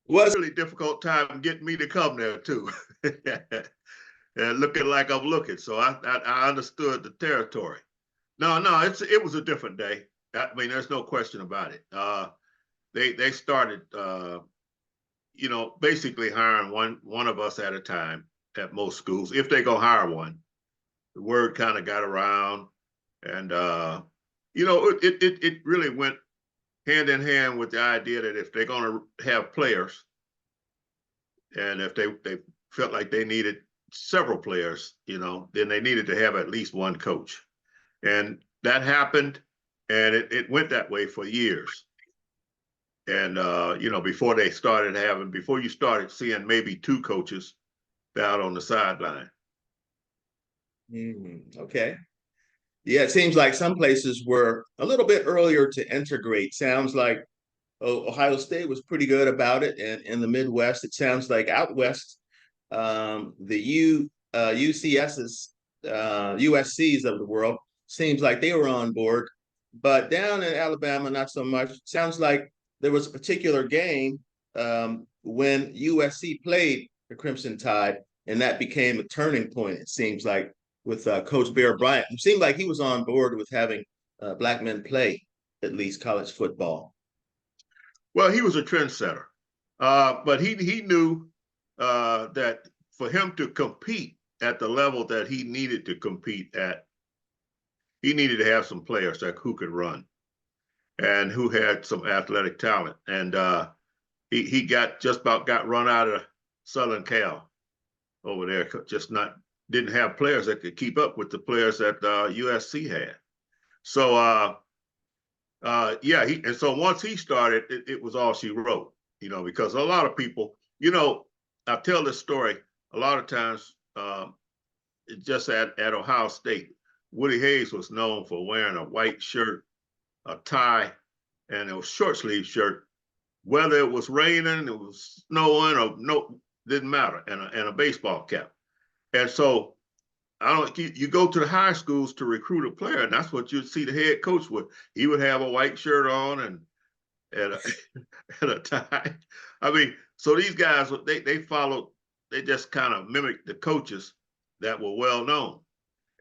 Was really difficult time getting me to come there too. And looking like I'm looking. So I understood the territory. No, it was a different day. I mean, there's no question about it. They started basically hiring one of us at a time at most schools. If they go hire one, the word kind of got around, and it really went hand in hand with the idea that if they're going to have players, and if they felt like they needed several players, then they needed to have at least one coach, and that happened, and it went that way for years. And before you started seeing maybe two coaches out on the sideline. okay. Yeah, it seems like some places were a little bit earlier to integrate. Sounds like Ohio State was pretty good about it, and in the Midwest, it sounds like out west, the UCS's, USC's of the world seems like they were on board, but down in Alabama, not so much. Sounds like there was a particular game when USC played the Crimson Tide, and that became a turning point. It seems like with Coach Bear Bryant, it seemed like he was on board with having black men play at least college football. Well, he was a trendsetter, but he knew that for him to compete at the level that he needed to compete at, he needed to have some players who could run and who had some athletic talent. And he just about got run out of Southern Cal over there, didn't have players that could keep up with the players that USC had. So and so once he started, it was all she wrote, because a lot of people, I tell this story a lot of times, just at Ohio State, Woody Hayes was known for wearing a white shirt, a tie, and a short sleeve shirt, whether it was raining, it was snowing, or no, didn't matter, and a baseball cap. And so you go to the high schools to recruit a player, and that's what you'd see the head coach with. He would have a white shirt on and a, and a tie. I mean, so these guys, they followed, they just kind of mimicked the coaches that were well known.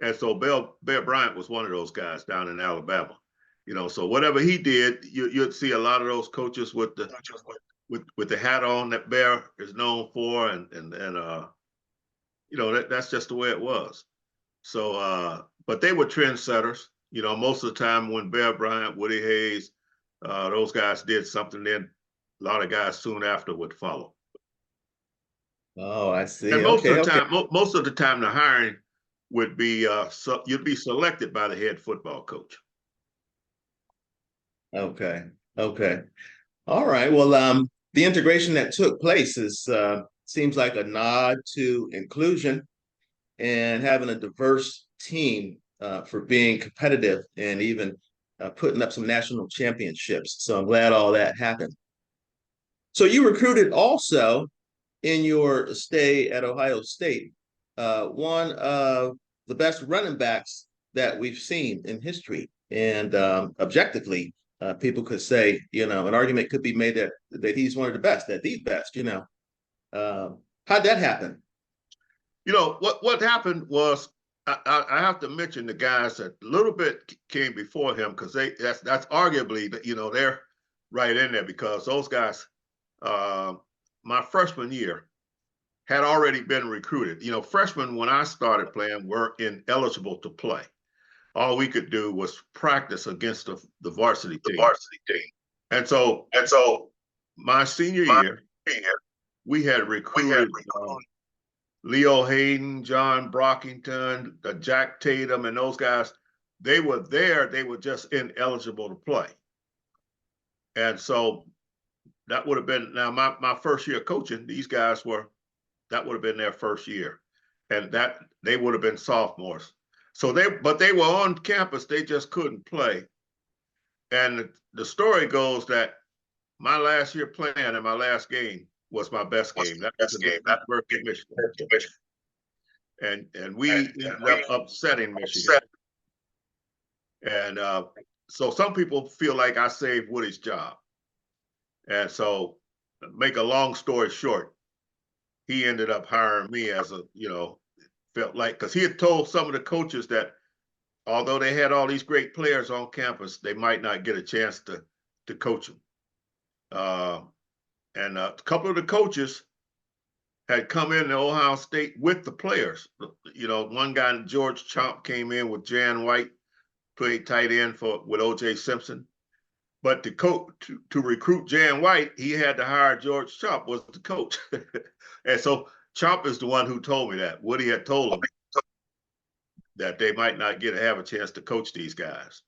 And so Bear Bryant was one of those guys down in Alabama. So whatever he did, you'd see a lot of those coaches with the hat on that Bear is known for, and that's just the way it was. So, but they were trendsetters. Most of the time when Bear Bryant, Woody Hayes, those guys did something, then a lot of guys soon after would follow. Oh, I see. And most of the time, the hiring would be you'd be selected by the head football coach. Okay. All right. Well, the integration that took place seems like a nod to inclusion and having a diverse team for being competitive and even putting up some national championships. So I'm glad all that happened. So you recruited also in your stay at Ohio State, one of the best running backs that we've seen in history. And objectively, people could say, an argument could be made that he's one of the best, that the best, how'd that happen? What happened was, I have to mention the guys that a little bit came before him, because that's arguably, they're right in there, because those guys, my freshman year, had already been recruited. Freshmen, when I started playing, were ineligible to play. All we could do was practice against the varsity team. And so my senior year, we had recruited Leo Hayden, John Brockington, Jack Tatum, and those guys. They were there. They were just ineligible to play. And so that would have been, now my first year coaching, these guys that would have been their first year. And that they would have been sophomores. But they were on campus, they just couldn't play. And the story goes that my last year playing and my last game was my best game. That was Berkeley, Michigan. And we ended up upsetting Michigan. And so some people feel like I saved Woody's job. And so make a long story short, he ended up hiring me as a, felt like, because he had told some of the coaches that although they had all these great players on campus, they might not get a chance to coach them. And a couple of the coaches had come in to Ohio State with the players. One guy, George Chomp, came in with Jan White, played tight end with O.J. Simpson. But to recruit Jan White, he had to hire George Chomp was the coach. And so Chomp is the one who told me that. Woody had told him that they might not have a chance to coach these guys.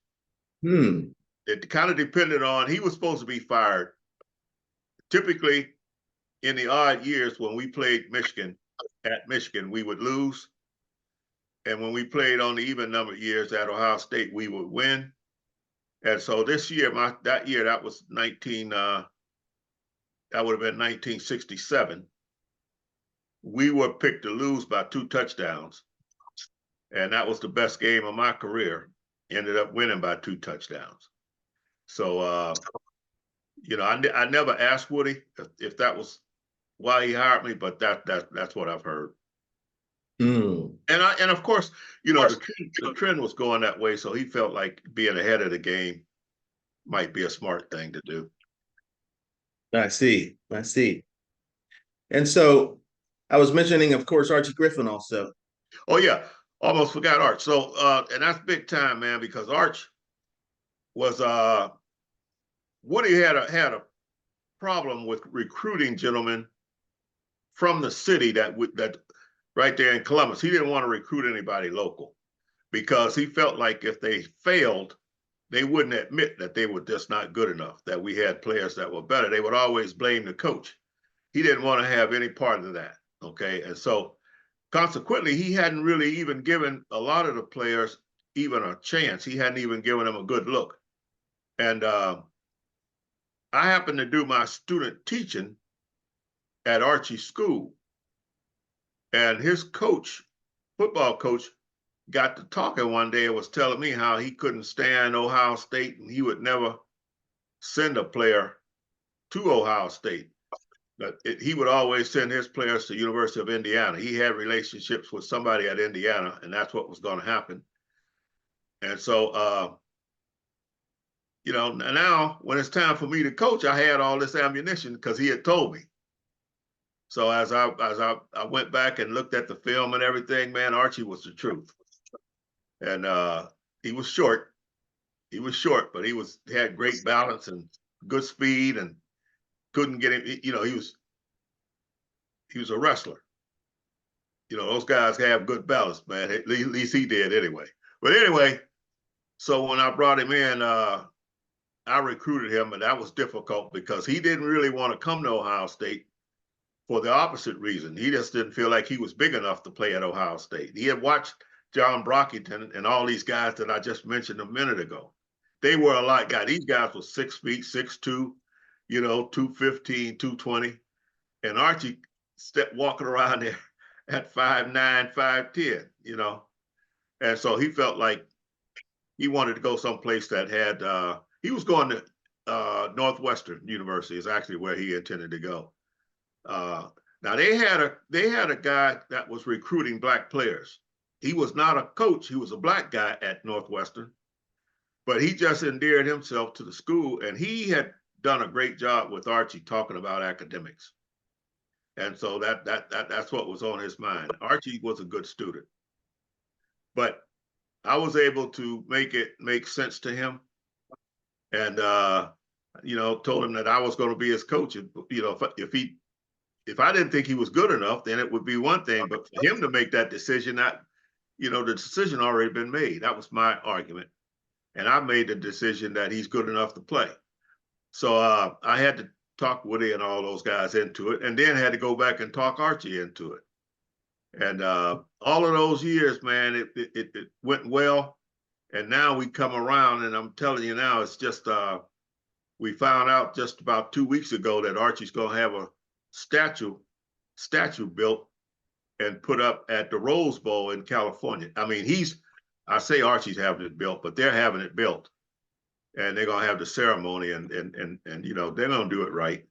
It kind of depended on, he was supposed to be fired. Typically, in the odd years when we played Michigan, at Michigan, we would lose. And when we played on the even number of years at Ohio State, we would win. And so this year, that was that would have been 1967. We were picked to lose by 2 touchdowns. And that was the best game of my career. Ended up winning by 2 touchdowns. So, I never asked Woody if that was why he hired me, but that's what I've heard. And of course, the trend was going that way, so he felt like being ahead of the game might be a smart thing to do. I see. And so I was mentioning, of course, Archie Griffin also. Oh yeah, almost forgot Arch. So and that's big time, man, because Arch was Woody had a problem with recruiting gentlemen from the city that right there in Columbus. He didn't want to recruit anybody local because he felt like if they failed, they wouldn't admit that they were just not good enough, that we had players that were better. They would always blame the coach. He didn't want to have any part of that, okay? And so consequently, he hadn't really even given a lot of the players even a chance. He hadn't even given them a good look. And I happened to do my student teaching at Archie's school. And his coach, football coach, got to talking one day and was telling me how he couldn't stand Ohio State and he would never send a player to Ohio State. But he would always send his players to University of Indiana. He had relationships with somebody at Indiana, and that's what was going to happen. And so, now when it's time for me to coach, I had all this ammunition because he had told me. So as I went back and looked at the film and everything, man, Archie was the truth. And he was short. He was short, but he had great balance and good speed and couldn't get him. He was a wrestler. Those guys have good balance, man. At least he did anyway. But anyway, so when I brought him in, I recruited him, and that was difficult because he didn't really want to come to Ohio State for the opposite reason. He just didn't feel like he was big enough to play at Ohio State. He had watched John Brockington and all these guys that I just mentioned a minute ago. They were a lot guys. These guys were 6 feet, 6'2", 215, 220. And Archie walking around there at 5'9", 5'10", And so he felt like he wanted to go someplace that had, he was going to Northwestern University is actually where he intended to go. Now they had a guy that was recruiting black players. He was not a coach. He was a black guy at Northwestern, but he just endeared himself to the school, and he had done a great job with Archie talking about academics. And so that's what was on his mind. Archie was a good student, but I was able to make it make sense to him, and told him that I was going to be his coach. And, if I didn't think he was good enough, then it would be one thing. But for him to make that decision, the decision already been made. That was my argument. And I made the decision that he's good enough to play. So I had to talk Woody and all those guys into it, and then had to go back and talk Archie into it. And all of those years, man, it went well. And now we come around, and I'm telling you now, it's just, we found out just about 2 weeks ago that Archie's going to have a statue built and put up at the Rose Bowl in California. I mean, I say Archie's having it built, but they're having it built, and they're gonna have the ceremony, and they're gonna do it right.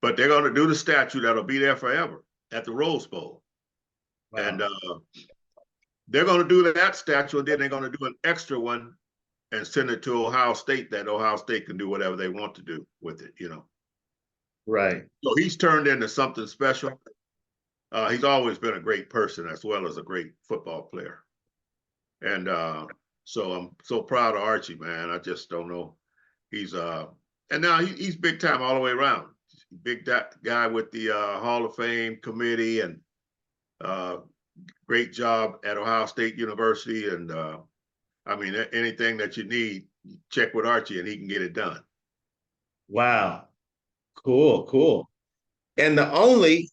but they're going to do the statue that'll be there forever at the Rose Bowl. Wow. And they're going to do that statue, and then they're going to do an extra one and send it to Ohio State, that Ohio State can do whatever they want to do with it, you know. Right. So he's turned into something special. He's always been a great person as well as a great football player. And so I'm so proud of Archie, man. I just don't know. He's and now he's big time all the way around. Big guy with the Hall of Fame committee, and great job at Ohio State University. And I mean, anything that you need, check with Archie and he can get it done. Wow. Cool, cool. And the only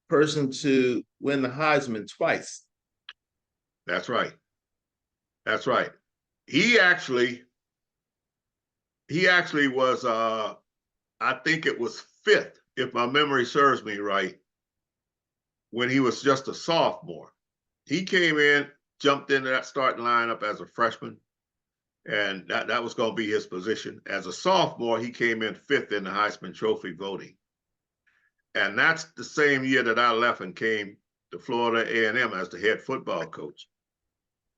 person to win the Heisman twice. That's right. That's right. He actually was I think it was fifth, if my memory serves me right, when he was just a sophomore. He came in, jumped into that starting lineup as a freshman, and that was going to be his position. As a sophomore, he came in fifth in the Heisman Trophy voting. And that's the same year that I left and came to Florida A&M as the head football coach.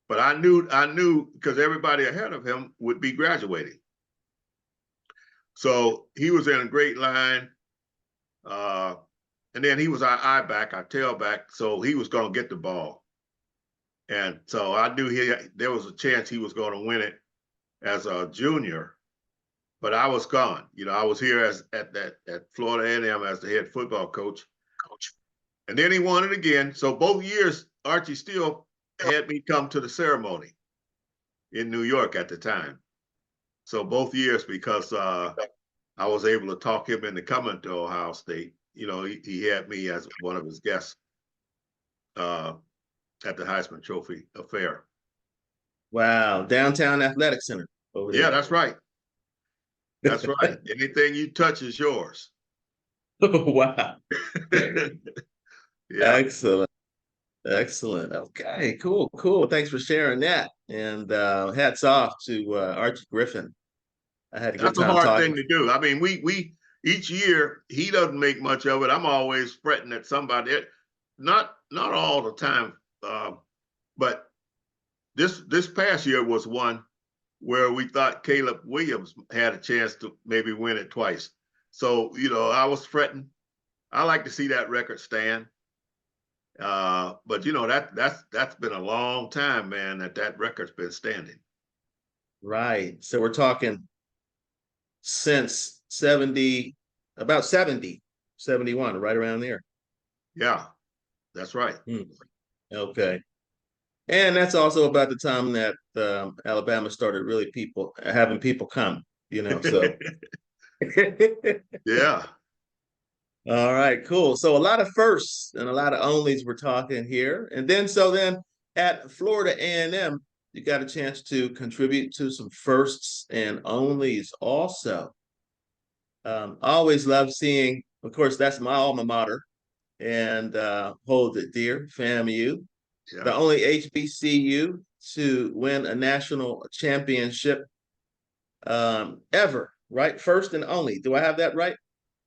But I knew because everybody ahead of him would be graduating. So he was in a great line. And then he was our I-back, our tailback, so he was going to get the ball. And so I knew there was a chance he was going to win it as a junior, but I was gone. You know, I was here at Florida A&M as the head football coach. And then he won it again. So both years, Archie still had me come to the ceremony in New York at the time. So both years, because I was able to talk him into coming to Ohio State. You know, he had me as one of his guests at the Heisman Trophy affair. Wow. Downtown Athletic Center over there. Yeah, that's right. That's right. Anything you touch is yours. Wow. Yeah. Excellent. Excellent. Okay, cool, cool. Thanks for sharing that. And hats off to Archie Griffin. I had a good That's a time hard talking. thing to do. I mean, we each year he doesn't make much of it. I'm always fretting at somebody. Not all the time, but this past year was one where we thought Caleb Williams had a chance to maybe win it twice. So, you know, I was fretting. I like to see that record stand. But you know, that's been a long time, man, that record's been standing. Right. So we're talking since about 70, 71, right around there. Yeah, that's right. Okay. And that's also about the time that Alabama started really having people come, you know, so. Yeah. All right, cool. So a lot of firsts and a lot of onlys we're talking here. And then at Florida A&M, you got a chance to contribute to some firsts and onlys also. Always love seeing, of course, that's my alma mater, and hold it dear, FAMU. Yeah. The only HBCU to win a national championship ever, right? First and only. Do I have that right?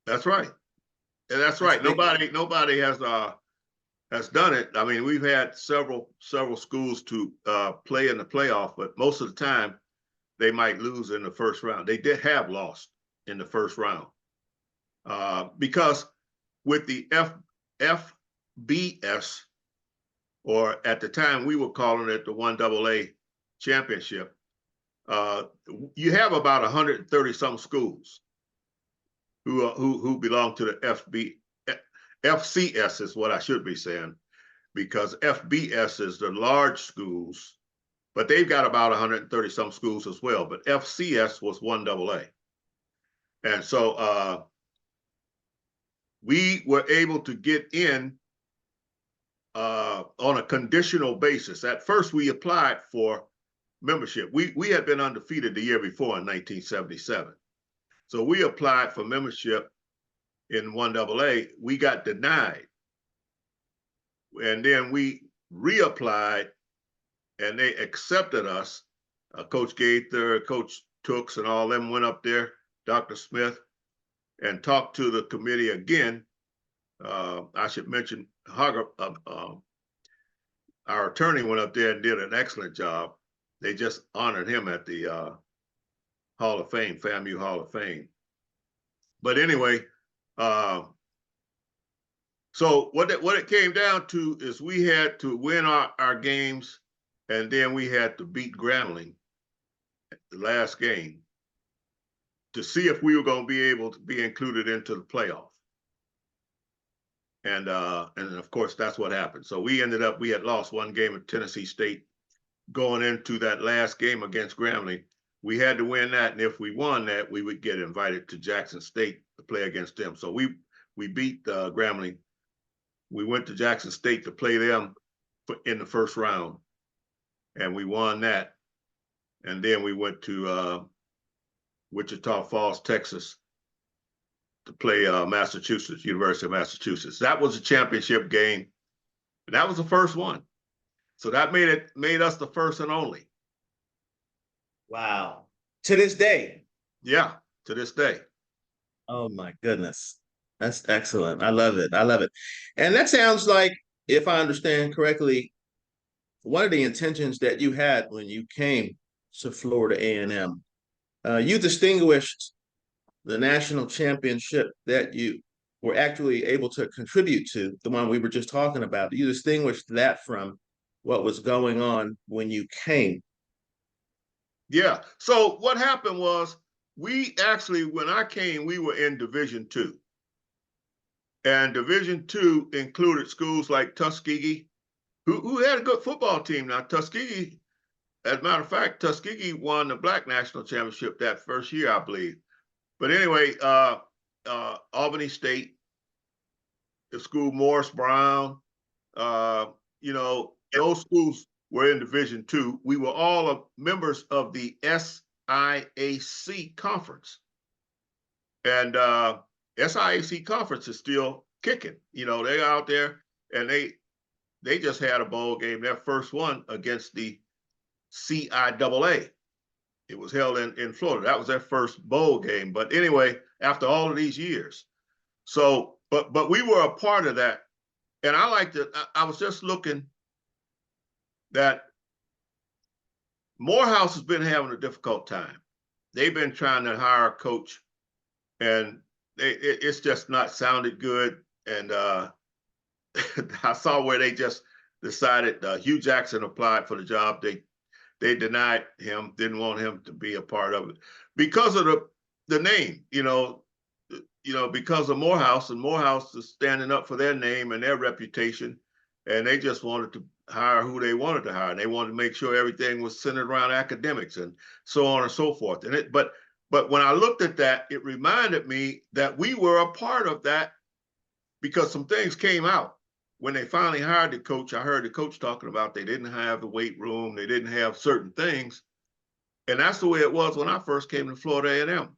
That's right. Yeah, that's right. Nobody has done it. I mean, we've had several schools to play in the playoff, but most of the time they might lose in the first round. They did have lost in the first round because with the FBS, or at the time we were calling it the 1AA championship, you have about 130 some schools who belong to the FCS is what I should be saying, because FBS is the large schools, but they've got about 130 some schools as well. But FCS was 1AA. And so we were able to get in on a conditional basis. At first, we applied for membership. We had been undefeated the year before in 1977. So we applied for membership in 1AA. We got denied. And then we reapplied and they accepted us. Coach Gaither, Coach Tooks, and all them went up there, Dr. Smith. and talked to the committee again. I should mention Hubbard, our attorney went up there and did an excellent job. They just honored him at the Hall of Fame, FAMU Hall of Fame. But anyway, so what it came down to is we had to win our games, and then we had to beat Grambling the last game to see if we were going to be able to be included into the playoff. And of course, that's what happened. So we had lost one game at Tennessee State going into that last game against Grambling. We had to win that, and if we won that, we would get invited to Jackson State to play against them. So we beat Grambling. We went to Jackson State to play them in the first round, and we won that. And then we went to Wichita Falls, Texas, to play Massachusetts, University of Massachusetts. That was a championship game. That was the first one. So that made us the first and only. Wow. To this day. Yeah, to this day. Oh my goodness. That's excellent. I love it. I love it. And that sounds like, if I understand correctly, one of the intentions that you had when you came to Florida A&M. You distinguished the national championship that you were actually able to contribute to, the one we were just talking about. You distinguished that from what was going on when you came. Yeah. So what happened was, we actually, when I came, we were in Division II. And Division II included schools like Tuskegee, who had a good football team. Now, Tuskegee, as a matter of fact, Tuskegee won the Black National Championship that first year, I believe. But anyway, Albany State, the school Morris Brown, those schools were in Division II. We were all members of the SIAC conference. And SIAC conference is still kicking. They're out there, and they just had a bowl game, their first one against the CIAA. It was held in Florida. That was their first bowl game. But anyway, after all of these years. So, but we were a part of that. And I liked it. I was just looking that Morehouse has been having a difficult time. They've been trying to hire a coach, and it's just not sounded good. And I saw where they just decided Hugh Jackson applied for the job. They denied him, didn't want him to be a part of it because of the name, because of Morehouse, and Morehouse is standing up for their name and their reputation, and they just wanted to hire who they wanted to hire, and they wanted to make sure everything was centered around academics and so on and so forth. And but when I looked at that, it reminded me that we were a part of that, because some things came out. When they finally hired the coach, I heard the coach talking about they didn't have the weight room, they didn't have certain things. And that's the way it was when I first came to Florida A&M.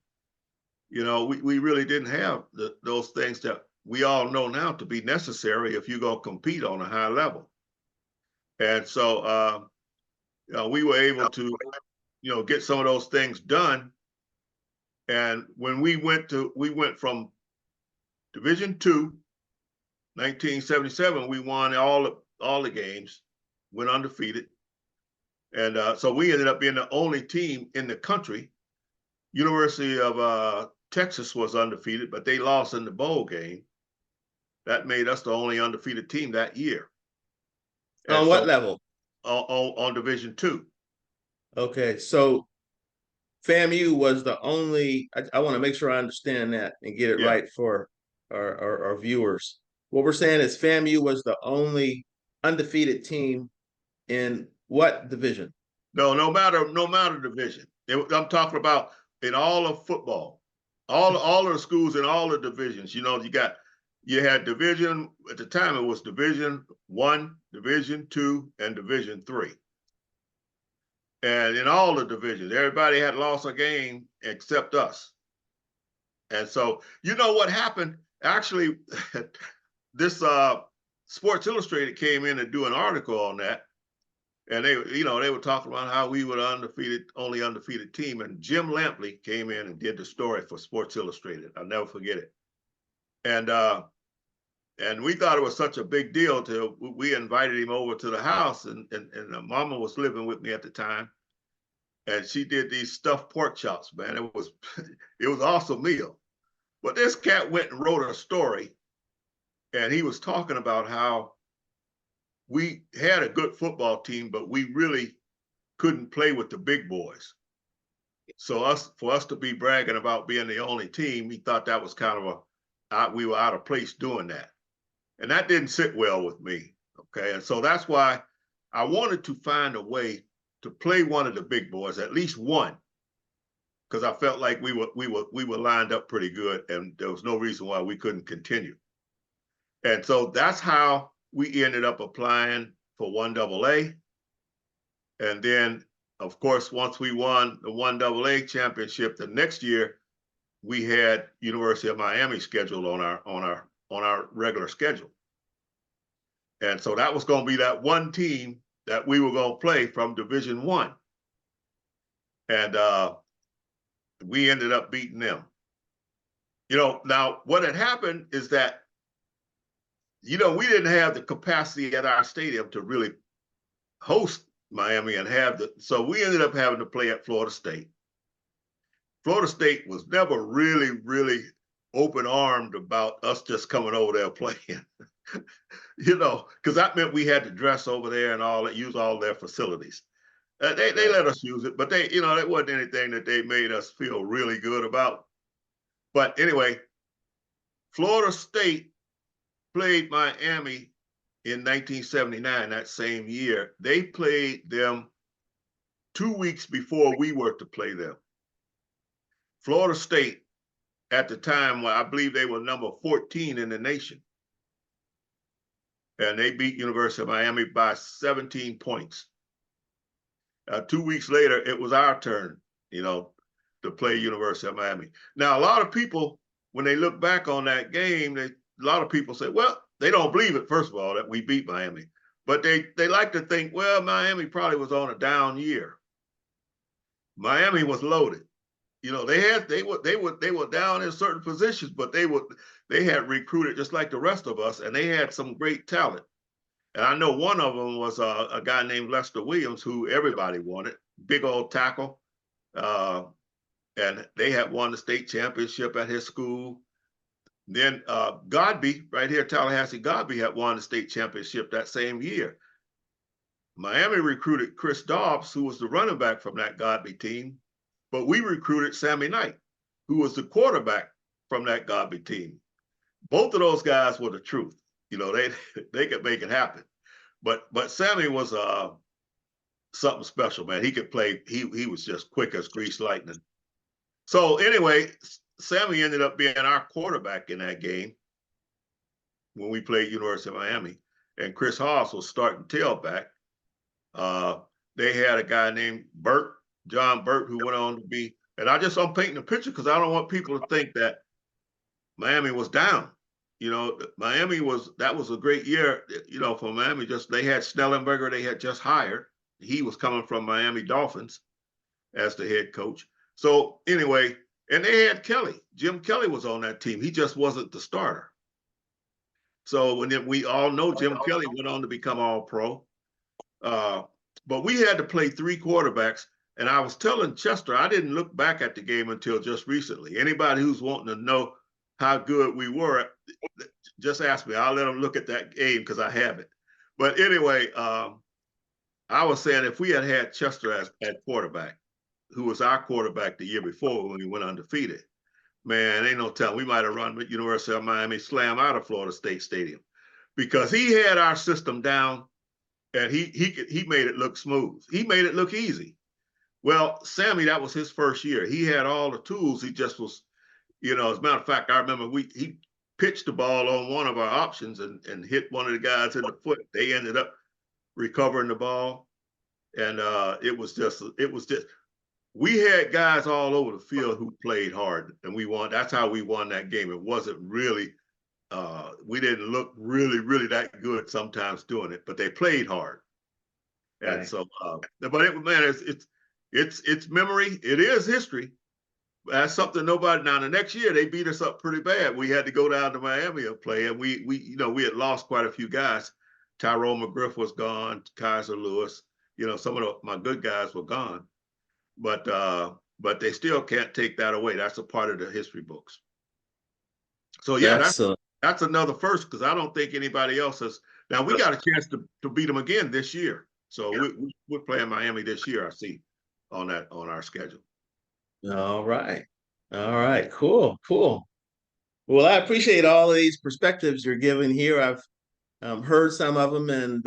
We really didn't have those things that we all know now to be necessary if you're going to compete on a high level. And so we were able to, get some of those things done. And when we went from Division II, 1977, we won all the games, went undefeated. And so we ended up being the only team in the country. University of Texas was undefeated, but they lost in the bowl game. That made us the only undefeated team that year. And on what level? On Division II. Okay, so FAMU was the only, I want to make sure I understand that and get it right for our viewers. What we're saying is FAMU was the only undefeated team in what division? No matter division. I'm talking about in all of football, all of the schools in all the divisions. You had division, at the time it was Division I, Division II, and Division III. And in all the divisions, everybody had lost a game except us. And so, what happened? Actually, this Sports Illustrated came in to do an article on that. And they were talking about how we were only undefeated team. And Jim Lampley came in and did the story for Sports Illustrated. I'll never forget it. And we thought it was such a big deal till we invited him over to the house, and Mama was living with me at the time, and she did these stuffed pork chops. Man, it was an awesome meal. But this cat went and wrote a story, and he was talking about how we had a good football team, but we really couldn't play with the big boys. So for us to be bragging about being the only team, he thought that was kind of we were out of place doing that. And that didn't sit well with me. Okay. And so that's why I wanted to find a way to play one of the big boys, at least one, because I felt like we were lined up pretty good, and there was no reason why we couldn't continue. And so that's how we ended up applying for 1AA. And then, of course, once we won the 1AA championship, the next year we had University of Miami scheduled on our regular schedule. And so that was going to be that one team that we were going to play from Division I. And we ended up beating them. Now what had happened is that, we didn't have the capacity at our stadium to really host Miami and so we ended up having to play at Florida State. Florida State was never really, really open-armed about us just coming over there playing, because that meant we had to dress over there and all that, use all their facilities. They let us use it, but it wasn't anything that they made us feel really good about. But anyway, Florida State played Miami in 1979, that same year. They played them 2 weeks before we were to play them. Florida State, at the time, I believe they were number 14 in the nation. And they beat University of Miami by 17 points. 2 weeks later, it was our turn, to play University of Miami. Now, a lot of people, when they look back on that game, a lot of people say, well, they don't believe it, first of all, that we beat Miami. But they like to think, well, Miami probably was on a down year. Miami was loaded. They were down in certain positions, but they had recruited just like the rest of us, and they had some great talent. And I know one of them was a guy named Lester Williams, who everybody wanted, big old tackle. And they had won the state championship at his school. Then Godby, right here, Tallahassee Godby, had won the state championship that same year. Miami recruited Chris Dobbs, who was the running back from that Godby team, but we recruited Sammy Knight, who was the quarterback from that Godby team. Both of those guys were the truth. They could make it happen. But Sammy was something special, man. He could play. He was just quick as greased lightning. So anyway, Sammy ended up being our quarterback in that game when we played University of Miami, and Chris Haas was starting tailback. They had a guy named John Burt, who went on to be, and I'm painting a picture because I don't want people to think that Miami was down. Miami that was a great year, for Miami. They had Snellenberger, they had just hired. He was coming from Miami Dolphins as the head coach. So anyway, and they had Kelly. Jim Kelly was on that team. He just wasn't the starter. So we all know Jim Kelly went on to become All-Pro. But we had to play 3 quarterbacks. And I was telling Chester, I didn't look back at the game until just recently. Anybody who's wanting to know how good we were, just ask me. I'll let them look at that game because I have it. But anyway, I was saying if we had Chester at quarterback, who was our quarterback the year before when we went undefeated, man, ain't no telling. We might have run University of Miami slam out of Florida State Stadium, because he had our system down, and he made it look smooth. He made it look easy. Well, Sammy, that was his first year. He had all the tools. He just was, as a matter of fact, I remember he pitched the ball on one of our options and hit one of the guys in the foot. They ended up recovering the ball. And it was just, we had guys all over the field who played hard, and we won. That's how we won that game. It wasn't really, we didn't look really, really that good sometimes doing it, but they played hard. And Right. so, but man, it's memory. It is history. That's something nobody. Now the next year they beat us up pretty bad. We had to go down to Miami and play, and we had lost quite a few guys. Tyrone McGriff was gone. Kaiser Lewis. Some of my good guys were gone, but they still can't take that away. That's a part of the history books. So yeah, That's that's another first because I don't think anybody else has. Now we got a chance to beat them again this year. So we're playing Miami this year. I see on our schedule. all right. All right. Cool. Cool. Well, I appreciate all of these perspectives you're giving here. I've heard some of them, and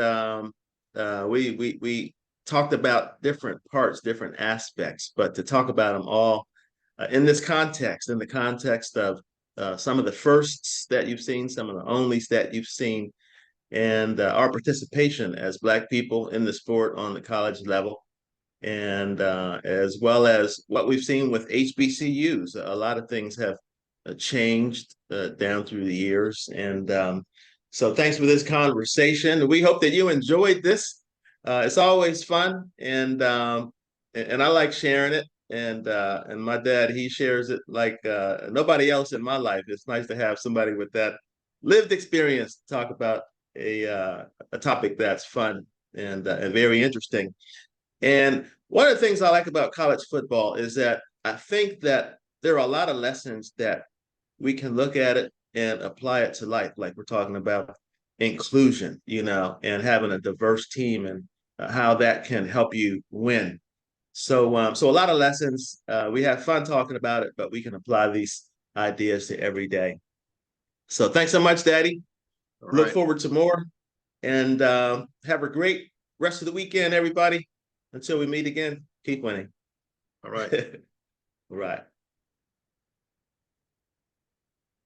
we talked about different parts, different aspects, but to talk about them all in this context, in the context of some of the firsts that you've seen, some of the onlys that you've seen, and our participation as Black people in the sport on the college level, and as well as what we've seen with HBCUs. A lot of things have changed down through the years. And so thanks for this conversation. We hope that you enjoyed this. It's always fun, and I like sharing it. And my dad, he shares it like nobody else in my life. It's nice to have somebody with that lived experience to talk about a topic that's fun and very interesting. And one of the things I like about college football is that I think that there are a lot of lessons that we can look at it and apply it to life, like we're talking about inclusion, and having a diverse team and how that can help you win. So a lot of lessons. We have fun talking about it, but we can apply these ideas to every day. So thanks so much, Daddy. All Look right. forward to more, and have a great rest of the weekend, everybody. Until we meet again, keep winning. All right. Right.